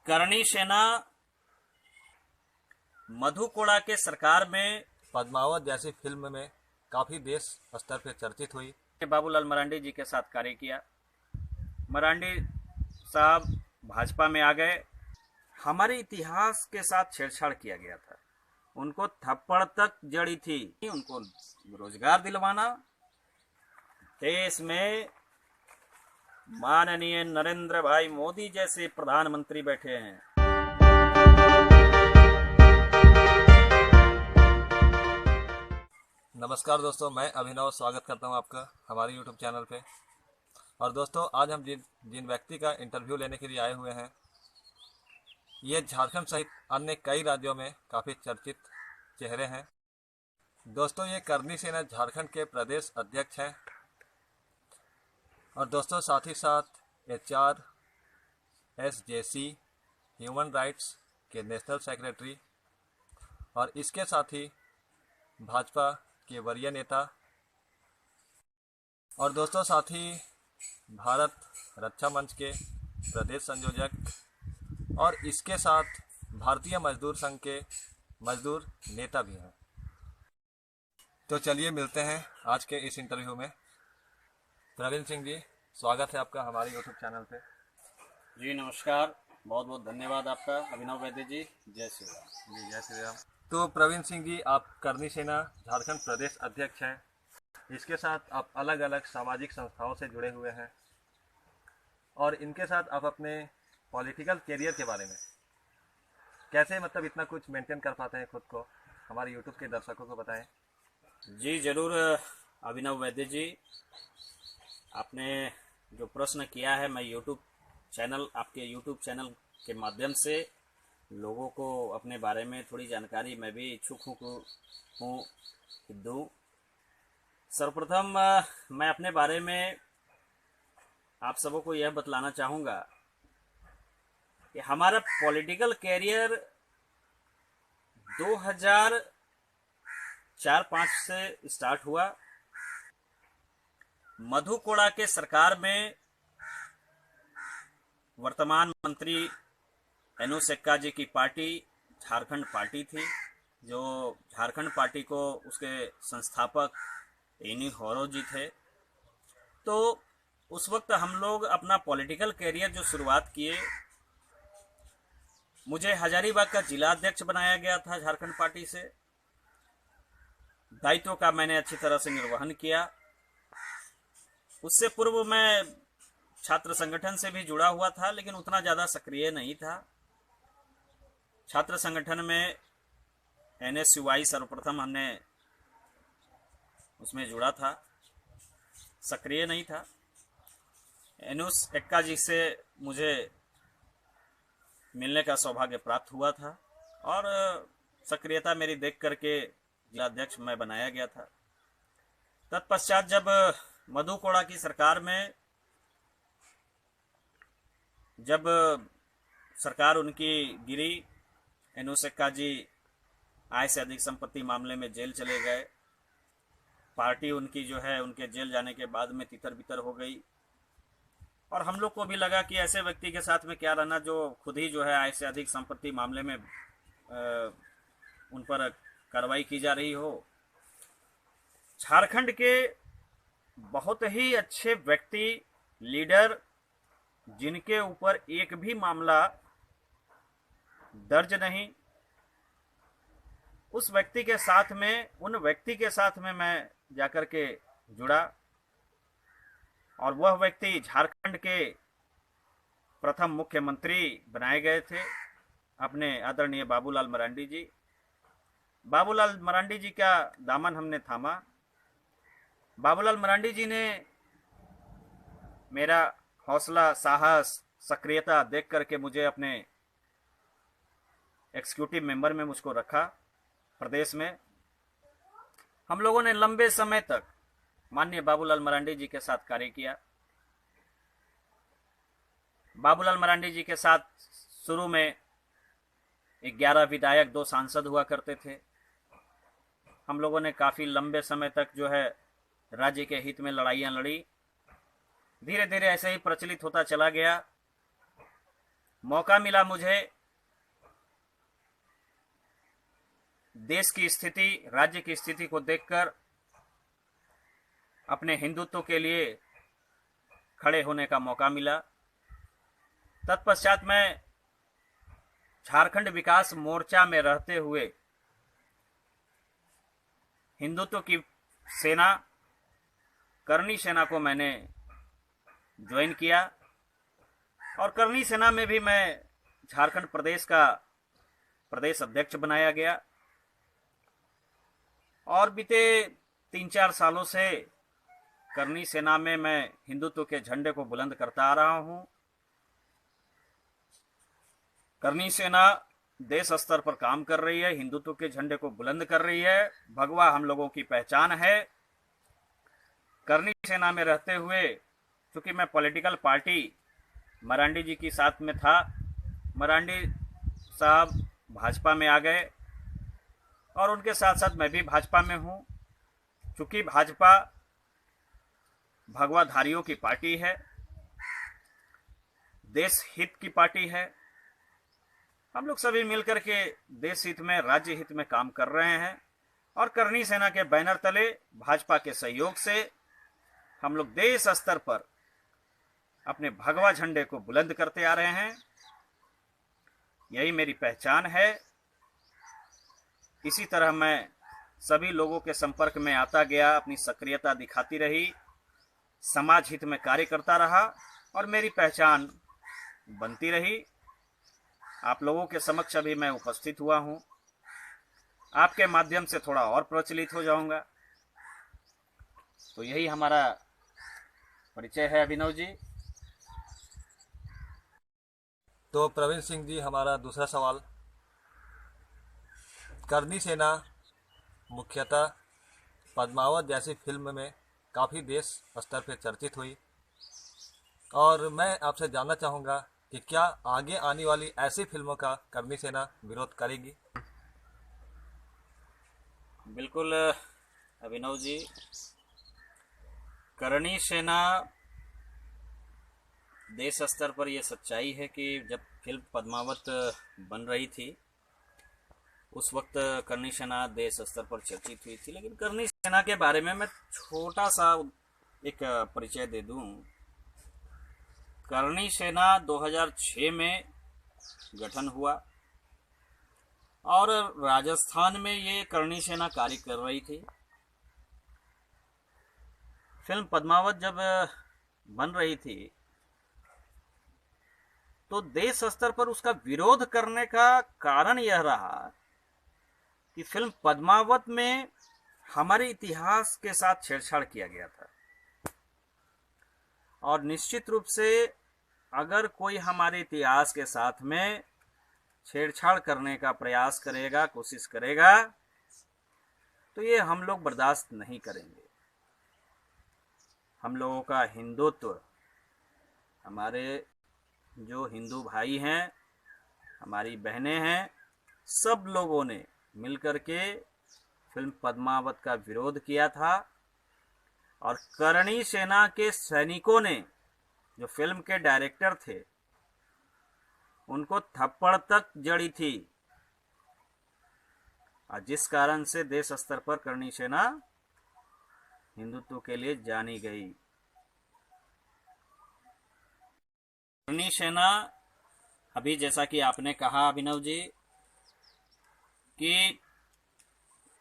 करणी सेना मधु कोड़ा के सरकार में पद्मावत जैसी फिल्म में काफी देश स्तर पर चर्चित हुई। बाबूलाल मरांडी जी के साथ कार्य किया। मरांडी साहब भाजपा में आ गए। हमारे इतिहास के साथ छेड़छाड़ किया गया था। उनको थप्पड़ तक जड़ी थी। उनको रोजगार दिलवाना, देश में माननीय नरेंद्र भाई मोदी जैसे प्रधानमंत्री बैठे हैं। नमस्कार दोस्तों, मैं अभिनव स्वागत करता हूं आपका हमारे YouTube चैनल पे। और दोस्तों, आज हम जिन व्यक्ति का इंटरव्यू लेने के लिए आए हुए हैं, ये झारखंड सहित अन्य कई राज्यों में काफ़ी चर्चित चेहरे हैं। दोस्तों, ये करणी सेना झारखंड के प्रदेश अध्यक्ष हैं और दोस्तों साथ ही साथ HRSJC ह्यूमन राइट्स के नेशनल सेक्रेटरी और इसके साथ ही भाजपा के वरीय नेता और दोस्तों साथ ही भारत रक्षा मंच के प्रदेश संयोजक और इसके साथ भारतीय मजदूर संघ के मजदूर नेता भी हैं। तो चलिए मिलते हैं आज के इस इंटरव्यू में। प्रवीण सिंह जी, स्वागत है आपका हमारे YouTube चैनल पे। जी नमस्कार, बहुत बहुत धन्यवाद आपका अभिनव वैद्य जी। जय श्री राम। जी जय श्री राम। तो प्रवीण सिंह जी, आप करणी सेना झारखंड प्रदेश अध्यक्ष हैं। इसके साथ आप अलग अलग सामाजिक संस्थाओं से जुड़े हुए हैं और इनके साथ आप अपने पॉलिटिकल कैरियर के बारे में कैसे इतना कुछ मेंटेन कर पाते हैं खुद को, हमारे यूट्यूब के दर्शकों को बताएं। जी जरूर अभिनव वैद्य जी, आपने जो प्रश्न किया है, मैं आपके यूट्यूब चैनल के माध्यम से लोगों को अपने बारे में थोड़ी जानकारी मैं भी इच्छुक हूँ दूँ। सर्वप्रथम मैं अपने बारे में आप सबों को यह बतलाना चाहूँगा कि हमारा पॉलिटिकल कैरियर 2004-05 से स्टार्ट हुआ। मधु कोड़ा के सरकार में वर्तमान मंत्री एनोस एक्का जी की पार्टी झारखंड पार्टी थी, जो झारखंड पार्टी को उसके संस्थापक एनी होरो जी थे। तो उस वक्त हम लोग अपना पॉलिटिकल कैरियर जो शुरुआत किए, मुझे हजारीबाग का जिला अध्यक्ष बनाया गया था झारखंड पार्टी से। दायित्व का मैंने अच्छी तरह से निर्वहन किया। उससे पूर्व मैं छात्र संगठन से भी जुड़ा हुआ था, लेकिन उतना ज़्यादा सक्रिय नहीं था। छात्र संगठन में NSUI सर्वप्रथम हमने उसमें जुड़ा था, सक्रिय नहीं था। एनोस एक्का जी से मुझे मिलने का सौभाग्य प्राप्त हुआ था और सक्रियता मेरी देख करके जिलाध्यक्ष मैं बनाया गया था। तत्पश्चात जब मधु कोड़ा की सरकार में जब सरकार उनकी गिरी, एनोस एक्का जी आय से अधिक संपत्ति मामले में जेल चले गए। पार्टी उनकी जो है, उनके जेल जाने के बाद में तितर बितर हो गई और हम लोग को भी लगा कि ऐसे व्यक्ति के साथ में क्या रहना जो खुद ही जो है आय से अधिक संपत्ति मामले में उन पर कार्रवाई की जा रही हो। झारखंड के बहुत ही अच्छे व्यक्ति, लीडर, जिनके ऊपर एक भी मामला दर्ज नहीं, उन व्यक्ति के साथ में मैं जाकर के जुड़ा और वह व्यक्ति झारखंड के प्रथम मुख्यमंत्री बनाए गए थे, अपने आदरणीय बाबूलाल मरांडी जी। बाबूलाल मरांडी जी का दामन हमने थामा। बाबूलाल मरांडी जी ने मेरा हौसला, साहस, सक्रियता देख करके मुझे अपने एग्जीक्यूटिव मेंबर में मुझको रखा प्रदेश में। हम लोगों ने लंबे समय तक माननीय बाबूलाल मरांडी जी के साथ कार्य किया। बाबूलाल मरांडी जी के साथ शुरू में 11 विधायक, 2 सांसद हुआ करते थे। हम लोगों ने काफ़ी लंबे समय तक जो है राज्य के हित में लड़ाइयाँ लड़ी। धीरे धीरे ऐसे ही प्रचलित होता चला गया। मौका मिला मुझे देश की स्थिति, राज्य की स्थिति को देखकर अपने हिंदुत्व के लिए खड़े होने का मौका मिला। तत्पश्चात मैं झारखंड विकास मोर्चा में रहते हुए हिंदुत्व की सेना करनी सेना को मैंने ज्वाइन किया और करनी सेना में भी मैं झारखंड प्रदेश का प्रदेश अध्यक्ष बनाया गया और बीते 3-4 सालों से करनी सेना में मैं हिंदुत्व के झंडे को बुलंद करता आ रहा हूं। करनी सेना देश स्तर पर काम कर रही है, हिंदुत्व के झंडे को बुलंद कर रही है। भगवा हम लोगों की पहचान है। करनी सेना में रहते हुए चूंकि मैं पॉलिटिकल पार्टी मरांडी जी की साथ में था, मरांडी साहब भाजपा में आ गए और उनके साथ साथ मैं भी भाजपा में हूं। चूंकि भाजपा भगवाधारियों की पार्टी है, देश हित की पार्टी है, हम लोग सभी मिलकर के देश हित में, राज्य हित में काम कर रहे हैं और करनी सेना के बैनर तले भाजपा के सहयोग से हम लोग देश स्तर पर अपने भगवा झंडे को बुलंद करते आ रहे हैं। यही मेरी पहचान है। इसी तरह मैं सभी लोगों के संपर्क में आता गया, अपनी सक्रियता दिखाती रही, समाज हित में कार्य करता रहा और मेरी पहचान बनती रही। आप लोगों के समक्ष अभी मैं उपस्थित हुआ हूं, आपके माध्यम से थोड़ा और प्रचलित हो जाऊंगा। तो यही हमारा परिचय है अभिनव जी। तो प्रवीण सिंह जी, हमारा दूसरा सवाल, करनी सेना मुख्यतः पद्मावत जैसी फिल्म में काफ़ी देश स्तर पर चर्चित हुई और मैं आपसे जानना चाहूँगा कि क्या आगे आने वाली ऐसी फिल्मों का करनी सेना विरोध करेगी? बिल्कुल अभिनव जी, करनी सेना देश स्तर पर यह सच्चाई है कि जब फिल्म पद्मावत बन रही थी उस वक्त करनी सेना देश स्तर पर चर्चित हुई थी। लेकिन करनी सेना के बारे में मैं छोटा सा एक परिचय दे दूं। करनी सेना 2006 में गठन हुआ और राजस्थान में ये करनी सेना कार्य कर रही थी। फिल्म पद्मावत जब बन रही थी तो देश स्तर पर उसका विरोध करने का कारण यह रहा कि फिल्म पद्मावत में हमारे इतिहास के साथ छेड़छाड़ किया गया था और निश्चित रूप से अगर कोई हमारे इतिहास के साथ में छेड़छाड़ करने का प्रयास करेगा, कोशिश करेगा, तो ये हम लोग बर्दाश्त नहीं करेंगे। हम लोगों का हिंदुत्व, हमारे जो हिंदू भाई हैं, हमारी बहनें हैं, सब लोगों ने मिलकर के फिल्म पद्मावत का विरोध किया था और करनी सेना के सैनिकों ने, जो फिल्म के डायरेक्टर थे, उनको थप्पड़ तक जड़ी थी और जिस कारण से देश स्तर पर करनी सेना हिंदुत्व के लिए जानी गई। करनी सेना अभी जैसा कि आपने कहा अभिनव जी कि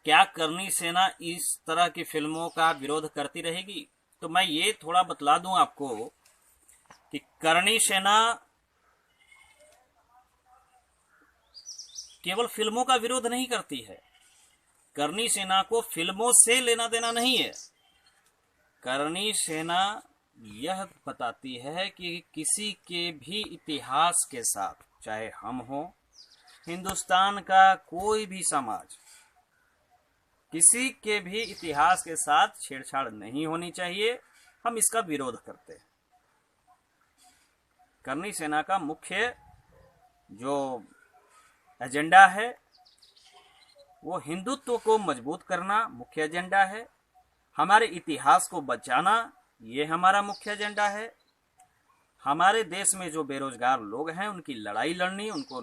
क्या करनी सेना इस तरह की फिल्मों का विरोध करती रहेगी, तो मैं ये थोड़ा बतला दूं आपको कि करनी सेना केवल फिल्मों का विरोध नहीं करती है। करनी सेना को फिल्मों से लेना देना नहीं है। करनी सेना यह बताती है कि किसी के भी इतिहास के साथ, चाहे हम हो, हिंदुस्तान का कोई भी समाज, किसी के भी इतिहास के साथ छेड़छाड़ नहीं होनी चाहिए। हम इसका विरोध करते हैं। करनी सेना का मुख्य जो एजेंडा है वो हिंदुत्व को मजबूत करना मुख्य एजेंडा है। हमारे इतिहास को बचाना ये हमारा मुख्य एजेंडा है। हमारे देश में जो बेरोजगार लोग हैं उनकी लड़ाई लड़नी, उनको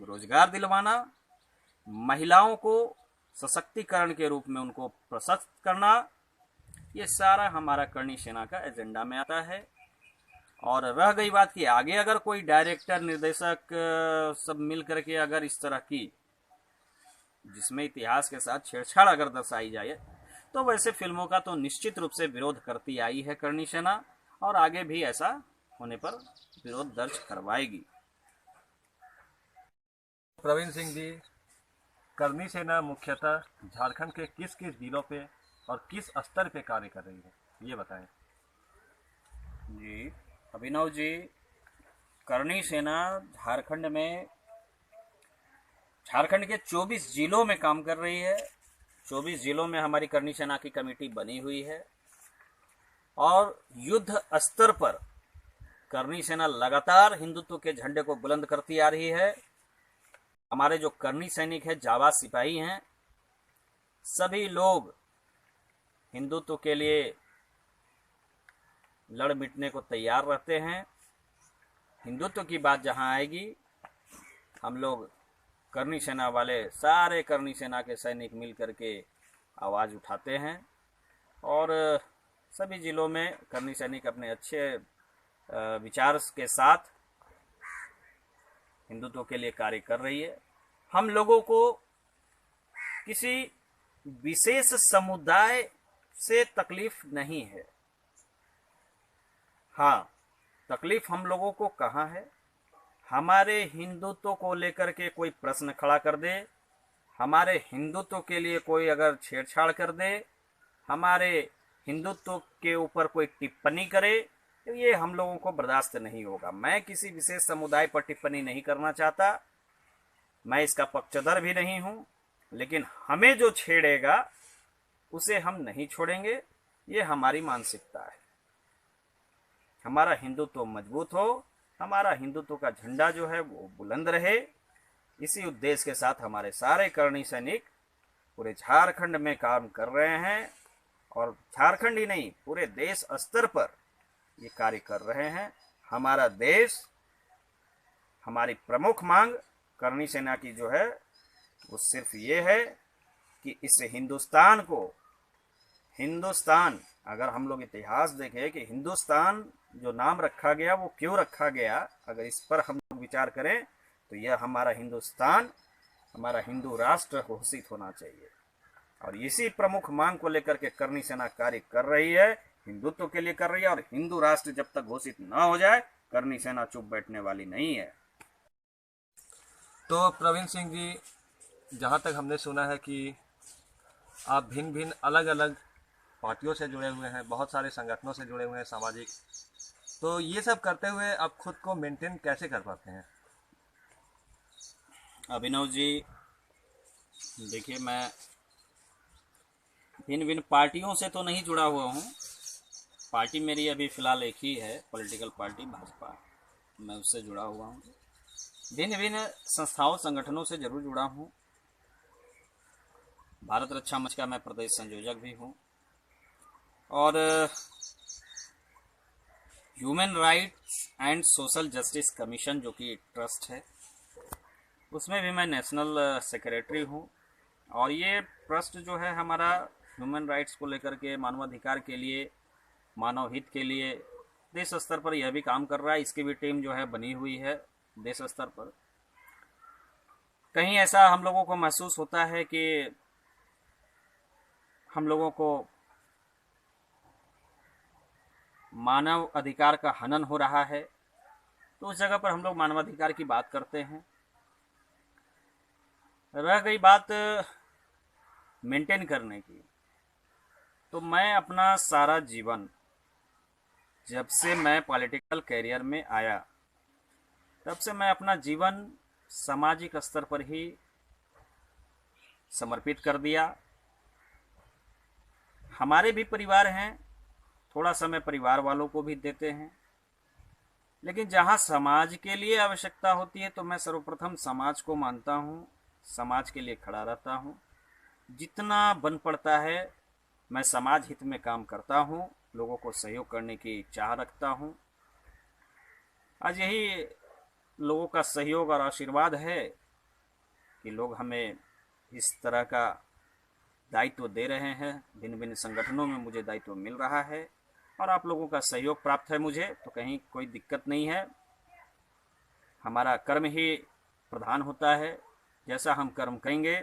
रोजगार दिलवाना, महिलाओं को सशक्तिकरण के रूप में उनको प्रशस्त करना, ये सारा हमारा करणी सेना का एजेंडा में आता है। और रह गई बात कि आगे अगर कोई डायरेक्टर, निर्देशक सब मिल करके अगर इस तरह की जिसमें इतिहास के साथ छेड़छाड़ अगर दर्शाई जाए, तो वैसे फिल्मों का तो निश्चित रूप से विरोध करती आई है करणी सेना, और आगे भी ऐसा होने पर विरोध दर्ज करवाएगी। प्रवीण सिंह जी, करणी सेना मुख्यतः झारखंड के किस किस जिलों पे और किस स्तर पे कार्य कर रही है, ये बताएं। जी अभिनव जी, करणी सेना झारखंड के 24 जिलों में काम कर रही है। 24 जिलों में हमारी करणी सेना की कमेटी बनी हुई है, और युद्ध स्तर पर करणी सेना लगातार हिंदुत्व के झंडे को बुलंद करती आ रही है। हमारे जो करणी सैनिक है, जाबाज सिपाही हैं, सभी लोग हिंदुत्व के लिए लड़ मिटने को तैयार रहते हैं। हिंदुत्व की बात जहां आएगी, हम लोग करणी सेना वाले, सारे करणी सेना के सैनिक मिल करके आवाज़ उठाते हैं, और सभी जिलों में करणी सैनिक अपने अच्छे विचार के साथ हिंदुत्व के लिए कार्य कर रही है। हम लोगों को किसी विशेष समुदाय से तकलीफ नहीं है। हाँ, तकलीफ हम लोगों को कहाँ है? हमारे हिंदुत्व को लेकर के कोई प्रश्न खड़ा कर दे, हमारे हिंदुत्व के लिए कोई अगर छेड़छाड़ कर दे, हमारे हिंदुत्व के ऊपर कोई टिप्पणी करे, तो ये हम लोगों को बर्दाश्त नहीं होगा। मैं किसी विशेष समुदाय पर टिप्पणी नहीं करना चाहता, मैं इसका पक्षधर भी नहीं हूँ, लेकिन हमें जो छेड़ेगा उसे हम नहीं छोड़ेंगे। ये हमारी मानसिकता है। हमारा हिंदुत्व मजबूत हो, हमारा हिंदुत्व का झंडा जो है वो बुलंद रहे, इसी उद्देश्य के साथ हमारे सारे करणी सैनिक पूरे झारखंड में काम कर रहे हैं, और झारखंड ही नहीं, पूरे देश स्तर पर ये कार्य कर रहे हैं। हमारा देश, हमारी प्रमुख मांग करणी सेना की जो है वो सिर्फ ये है कि इस हिंदुस्तान, अगर हम लोग इतिहास देखें कि हिंदुस्तान जो नाम रखा गया वो क्यों रखा गया, अगर इस पर हम लोग विचार करें, तो यह हमारा हिंदुस्तान, हमारा हिंदू राष्ट्र घोषित होना चाहिए। और इसी प्रमुख मांग को लेकर के करणी सेना कार्य कर रही है, हिंदुत्व के लिए कर रही है, और हिंदू राष्ट्र जब तक घोषित न हो जाए, करणी सेना चुप बैठने वाली नहीं है। तो प्रवीण सिंह जी, जहाँ तक हमने सुना है कि आप भिन्न भिन्न अलग अलग पार्टियों से जुड़े हुए हैं, बहुत सारे संगठनों से जुड़े हुए हैं सामाजिक, तो ये सब करते हुए आप खुद को मेंटेन कैसे कर पाते हैं? अभिनव जी, देखिए, मैं भिन्न भिन्न पार्टियों से तो नहीं जुड़ा हुआ हूँ। पार्टी मेरी अभी फ़िलहाल एक ही है, पॉलिटिकल पार्टी भाजपा, मैं उससे जुड़ा हुआ हूँ। भिन्न भिन्न संस्थाओं, संगठनों से जरूर जुड़ा हूँ। भारत रक्षा मंच का मैं प्रदेश संयोजक भी हूँ, और human rights and social justice commission जो कि एक ट्रस्ट है, उसमें भी मैं नेशनल सेक्रेटरी हूँ। और ये ट्रस्ट जो है हमारा ह्यूमन राइट्स को लेकर के, मानवाधिकार के लिए, मानव हित के लिए देश स्तर पर यह भी काम कर रहा है। इसकी भी टीम जो है बनी हुई है देश स्तर पर। कहीं ऐसा हम लोगों को महसूस होता है कि हम लोगों को मानव अधिकार का हनन हो रहा है, तो उस जगह पर हम लोग मानवाधिकार की बात करते हैं। रह गई बात मेंटेन करने की, तो मैं अपना सारा जीवन, जब से मैं पॉलिटिकल कैरियर में आया, तब से मैं अपना जीवन सामाजिक स्तर पर ही समर्पित कर दिया। हमारे भी परिवार हैं, थोड़ा समय परिवार वालों को भी देते हैं, लेकिन जहाँ समाज के लिए आवश्यकता होती है तो मैं सर्वप्रथम समाज को मानता हूँ, समाज के लिए खड़ा रहता हूँ। जितना बन पड़ता है मैं समाज हित में काम करता हूँ, लोगों को सहयोग करने की चाह रखता हूँ। आज यही लोगों का सहयोग और आशीर्वाद है कि लोग हमें इस तरह का दायित्व दे रहे हैं। भिन्न भिन्न संगठनों में मुझे दायित्व मिल रहा है और आप लोगों का सहयोग प्राप्त है मुझे, तो कहीं कोई दिक्कत नहीं है। हमारा कर्म ही प्रधान होता है, जैसा हम कर्म करेंगे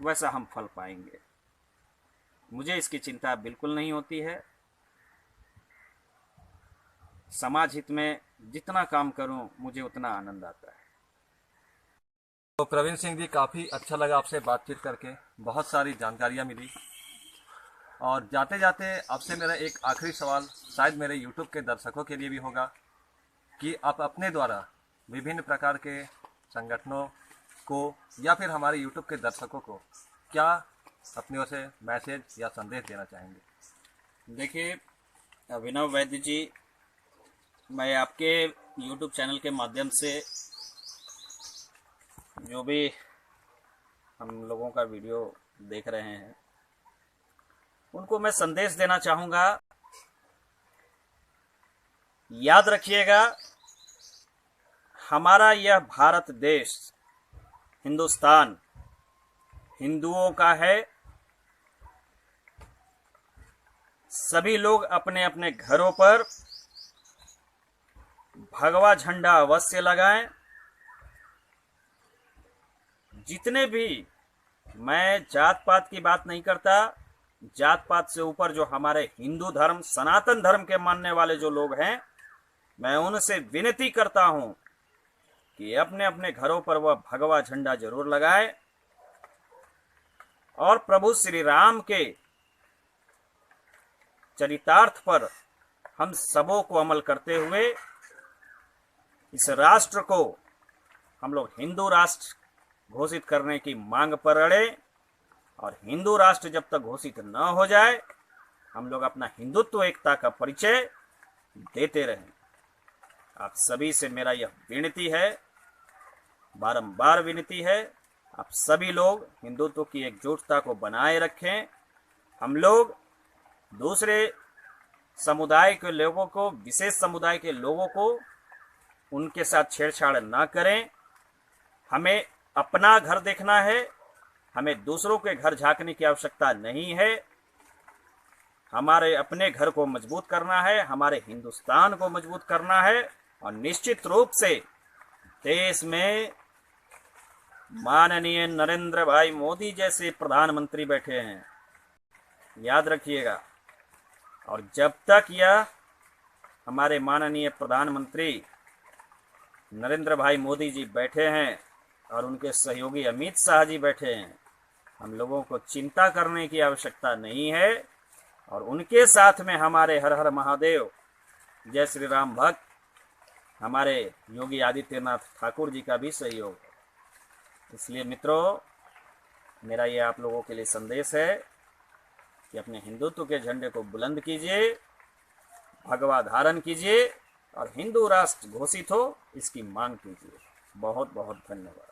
वैसा हम फल पाएंगे। मुझे इसकी चिंता बिल्कुल नहीं होती है। समाज हित में जितना काम करूं मुझे उतना आनंद आता है। तो प्रवीण सिंह जी, काफ़ी अच्छा लगा आपसे बातचीत करके, बहुत सारी जानकारियाँ मिली। और जाते जाते आपसे मेरा एक आखिरी सवाल शायद मेरे YouTube के दर्शकों के लिए भी होगा कि आप अपने द्वारा विभिन्न प्रकार के संगठनों को या फिर हमारे YouTube के दर्शकों को क्या अपनी ओर से मैसेज या संदेश देना चाहेंगे? देखिए अभिनव वैद्य जी, मैं आपके YouTube चैनल के माध्यम से जो भी हम लोगों का वीडियो देख रहे हैं उनको मैं संदेश देना चाहूँगा। याद रखिएगा, हमारा यह भारत देश हिंदुस्तान हिंदुओं का है। सभी लोग अपने अपने घरों पर भगवा झंडा अवश्य लगाएं। जितने भी, मैं जात पात की बात नहीं करता, जात पात से ऊपर जो हमारे हिंदू धर्म सनातन धर्म के मानने वाले जो लोग हैं, मैं उनसे विनती करता हूं कि अपने अपने घरों पर वह भगवा झंडा जरूर लगाए और प्रभु श्री राम के चरितार्थ पर हम सबों को अमल करते हुए इस राष्ट्र को हम लोग हिंदू राष्ट्र घोषित करने की मांग पर अड़े। और हिंदू राष्ट्र जब तक घोषित न हो जाए, हम लोग अपना हिंदुत्व एकता का परिचय देते रहें। आप सभी से मेरा यह विनती है, बारंबार विनती है, आप सभी लोग हिंदुत्व की एकजुटता को बनाए रखें। हम लोग दूसरे समुदाय के लोगों को, विशेष समुदाय के लोगों को उनके साथ छेड़छाड़ ना करें। हमें अपना घर देखना है, हमें दूसरों के घर झांकने की आवश्यकता नहीं है। हमारे अपने घर को मजबूत करना है, हमारे हिंदुस्तान को मजबूत करना है। और निश्चित रूप से देश में माननीय नरेंद्र भाई मोदी जैसे प्रधानमंत्री बैठे हैं, याद रखिएगा। और जब तक यह हमारे माननीय प्रधानमंत्री नरेंद्र भाई मोदी जी बैठे हैं और उनके सहयोगी अमित शाह जी बैठे हैं, हम लोगों को चिंता करने की आवश्यकता नहीं है। और उनके साथ में हमारे हर हर महादेव जय श्री राम भक्त हमारे योगी आदित्यनाथ ठाकुर जी का भी सहयोग है। इसलिए मित्रों, मेरा ये आप लोगों के लिए संदेश है कि अपने हिंदुत्व के झंडे को बुलंद कीजिए, भगवा धारण कीजिए और हिंदू राष्ट्र घोषित हो, इसकी मांग कीजिए। बहुत बहुत धन्यवाद।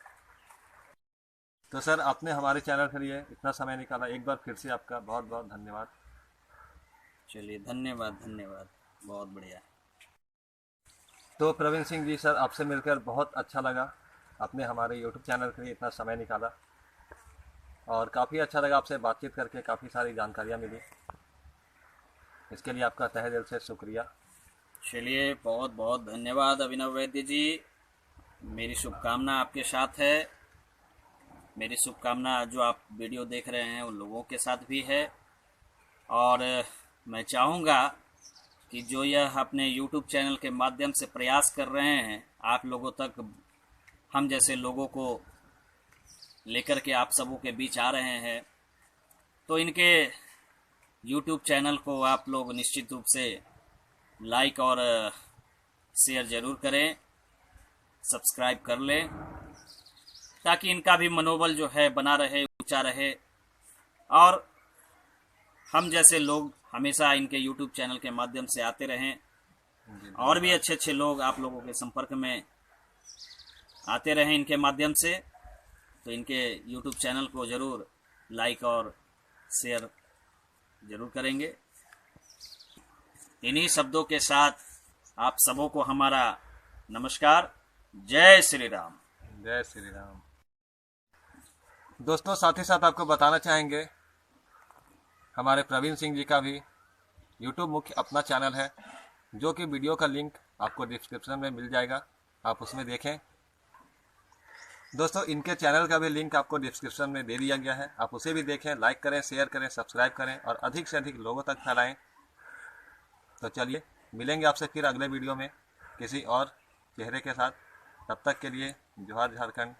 तो सर, आपने हमारे चैनल के लिए इतना समय निकाला, एक बार फिर से आपका बहुत बहुत धन्यवाद। चलिए, धन्यवाद धन्यवाद, बहुत बढ़िया। तो प्रवीण सिंह जी सर, आपसे मिलकर बहुत अच्छा लगा। आपने हमारे YouTube चैनल के लिए इतना समय निकाला और काफ़ी अच्छा लगा आपसे बातचीत करके, काफ़ी सारी जानकारियाँ मिली। इसके लिए आपका तहे दिल से शुक्रिया। चलिए, बहुत बहुत धन्यवाद अभिनव वैद्य जी। मेरी शुभकामना आपके साथ है। मेरी शुभकामना जो आप वीडियो देख रहे हैं उन लोगों के साथ भी है। और मैं चाहूँगा कि जो यह अपने YouTube चैनल के माध्यम से प्रयास कर रहे हैं, आप लोगों तक, हम जैसे लोगों को लेकर के आप सबों के बीच आ रहे हैं, तो इनके YouTube चैनल को आप लोग निश्चित रूप से लाइक और शेयर ज़रूर करें, सब्सक्राइब कर लें, ताकि इनका भी मनोबल जो है बना रहे, ऊंचा रहे। और हम जैसे लोग हमेशा इनके YouTube चैनल के माध्यम से आते रहें और भी अच्छे अच्छे लोग आप लोगों के संपर्क में आते रहें इनके माध्यम से। तो इनके YouTube चैनल को ज़रूर लाइक और शेयर ज़रूर करेंगे। इन्हीं शब्दों के साथ आप सबों को हमारा नमस्कार। जय श्री राम। जय श्री राम। दोस्तों, साथ ही साथ आपको बताना चाहेंगे, हमारे प्रवीण सिंह जी का भी YouTube मुख्य अपना चैनल है, जो कि वीडियो का लिंक आपको डिस्क्रिप्शन में मिल जाएगा, आप उसमें देखें। दोस्तों, इनके चैनल का भी लिंक आपको डिस्क्रिप्शन में दे दिया गया है, आप उसे भी देखें, लाइक करें, शेयर करें, सब्सक्राइब करें और अधिक से अधिक लोगों तक फैलाएं। तो चलिए मिलेंगे आपसे फिर अगले वीडियो में किसी और चेहरे के साथ। तब तक के लिए जोहार झारखंड।